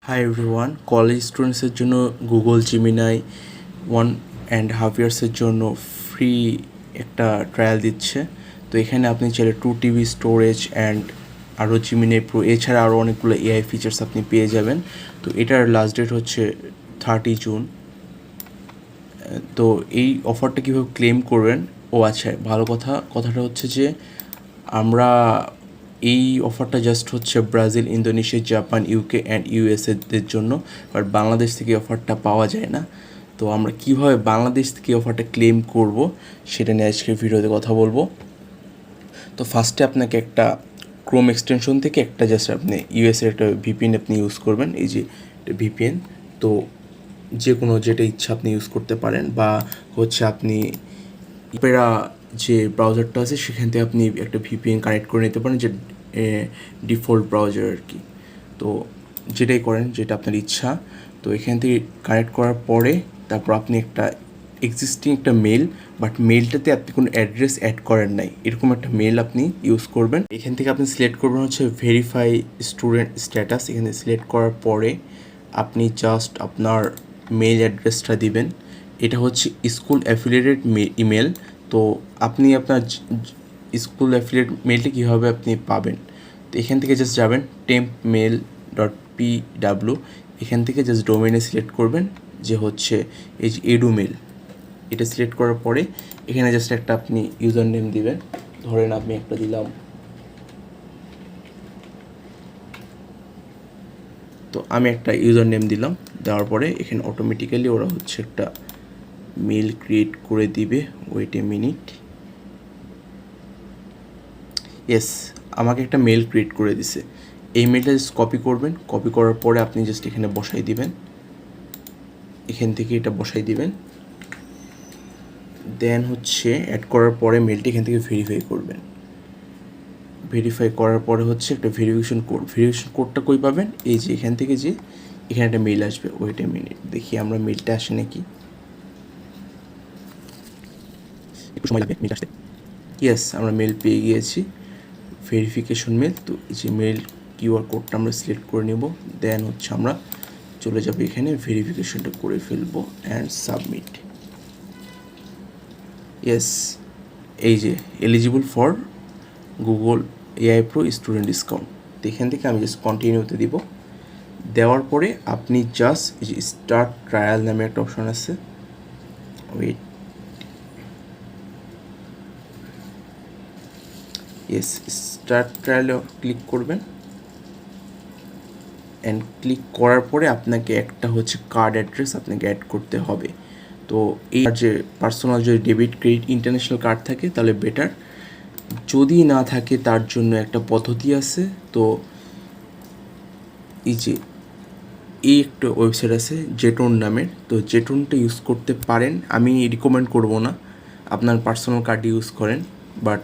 Hi everyone, college স্টুডেন্টসের জন্য Google Gemini 1.5 ইয়ার্সের জন্য free একটা ট্রায়াল দিচ্ছে। তো এখানে আপনি চাইলে 2 TB স্টোরেজ অ্যান্ড আরও জিমিনাই প্রো এছাড়া আরও অনেকগুলো এআই ফিচার্স আপনি পেয়ে যাবেন। তো এটার লাস্ট ডেট হচ্ছে 30 জুন। তো এই অফারটা কীভাবে ক্লেম করবেন? আচ্ছা, ভালো কথাটা হচ্ছে যে আমরা এই অফারটা জাস্ট হচ্ছে Brazil, Indonesia, Japan, UK and ইউএসএদের জন্য, বাট বাংলাদেশ থেকে অফারটা পাওয়া যায় না। তো আমরা কীভাবে বাংলাদেশ থেকে অফারটা ক্লেম করব সেটা নিয়ে আজকে ভিডিওতে কথা বলবো। তো ফার্স্টে আপনাকে একটা ক্রোম এক্সটেনশন থেকে একটা জাস্ট আপনি ইউএসএর একটা ভিপিএন আপনি ইউজ করবেন। এই যে ভিপিএন, তো যে কোনো যেটা ইচ্ছা আপনি ইউজ করতে পারেন, বা হচ্ছে আপনি অপেরা যে ব্রাউজারটা আছে সেখান থেকে আপনি একটা ভিপিএন কানেক্ট করে নিতে পারেন, যে ডিফল্ট ব্রাউজার আর কি। তো যেটাই করেন, যেটা আপনার ইচ্ছা। তো এখান থেকে কানেক্ট করার পরে তারপর আপনি একটা এক্সিস্টিং একটা মেল, বাট মেলটাতে আপনি কোনো অ্যাড্রেস অ্যাড করেন নাই, এরকম একটা মেল আপনি ইউজ করবেন। এখান থেকে আপনি সিলেক্ট করবেন হচ্ছে ভেরিফাই স্টুডেন্ট স্ট্যাটাস। এখানে সিলেক্ট করার পরে আপনি জাস্ট আপনার মেল অ্যাড্রেসটা দিবেন। এটা হচ্ছে স্কুল অ্যাফিলিয়েটেড ইমেল। তো আপনি আপনার স্কুল অ্যাফিলিয়েট মেলটি কীভাবে আপনি পাবেন? তো এখান থেকে জাস্ট যাবেন tempmail.pw, এখান থেকে জাস্ট ডোমেইনে সিলেক্ট করবেন যে হচ্ছে এই যে এডুমেল। এটা সিলেক্ট করার পরে এখানে জাস্ট একটা আপনি ইউজার নেম দিবেন। ধরেন আমি একটা দিলাম, তো আমি একটা ইউজার নেম দিলাম। দেওয়ার পরে এখানে অটোমেটিক্যালি ওরা হচ্ছে একটা মেল ক্রিয়েট করে দিবে। Wait a minute. ইয়েস, আমাকে একটা মেল ক্রিয়েট করে দিছে। এই মেলটা জাস্ট কপি করবেন। কপি করার পরে আপনি জাস্ট এখানে বসাই দিবেন, এখান থেকে এটা বসাই দিবেন। দেন হচ্ছে অ্যাড করার পরে মেলটি এখান থেকে ভেরিফাই করবেন। ভেরিফাই করার পরে হচ্ছে একটা ভেরিফিকেশন কোড। ভেরিফিকেশন কোডটা কই পাবেন? এই যে এখান থেকে, যে এখানে একটা মেল আসবে। ওয়েট এ মিনিট, দেখি আমরা মেলটা আসে নাকি। একটু সময় লাগবে মেল আসতে। ইয়েস, আমরা মেল পেয়ে গিয়েছি, ভেরিফিকেশন মেল। তো এই যে মেল কিউআর কোডটা আমরা সিলেক্ট করে নেব। দেন হচ্ছে আমরা চলে যাবো এখানে, ভেরিফিকেশনটা করে ফেলবো অ্যান্ড সাবমিট। ইয়েস, এই যে eligible for Google AI pro student discount. তো এখান থেকে আমি জাস্ট কন্টিনিউতে দিব। দেওয়ার পরে আপনি জাস্ট এই যে স্টার্ট ট্রায়াল নামে একটা অপশন আছে, ওয়েট, ইয়েস, স্টার্ট ট্রায়ালে ক্লিক করবেন। অ্যান্ড ক্লিক করার পরে আপনাকে একটা হচ্ছে কার্ড অ্যাড্রেস আপনাকে অ্যাড করতে হবে। তো এই যে পার্সোনাল যদি ডেবিট, ক্রেডিট, ইন্টারন্যাশনাল কার্ড থাকে তাহলে বেটার। যদি না থাকে তার জন্য একটা পদ্ধতি আছে। তো এই যে এই একটা ওয়েবসাইট আছে জেটন নামের, তো জেটনটা ইউজ করতে পারেন। আমি রিকমেন্ড করব না আপনার পার্সোনাল কার্ড ইউজ করেন, বাট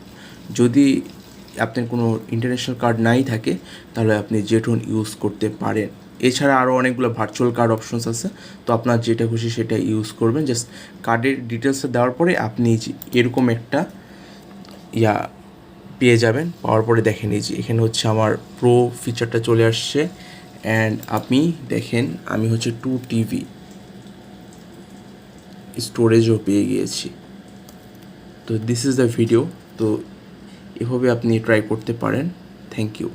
যদি আপনার কোনো ইন্টারন্যাশনাল কার্ড নাই থাকে তাহলে আপনি জেটন ইউজ করতে পারেন। এছাড়া আরও অনেকগুলো ভার্চুয়াল কার্ড অপশনস আছে, তো আপনার যেটা খুশি সেটা ইউজ করবেন। জাস্ট কার্ডের ডিটেলসটা দেওয়ার পরে আপনি এরকম একটা পেয়ে যাবেন। পাওয়ার পরে দেখেন এই যে এখানে হচ্ছে আমার প্রো ফিচারটা চলে আসছে। অ্যান্ড আপনি দেখেন আমি হচ্ছে 2 TB স্টোরেজও পেয়ে গিয়েছি। তো দিস ইজ দ্য ভিডিও। তো এভাবে আপনি ট্রাই করতে পারেন। Thank you.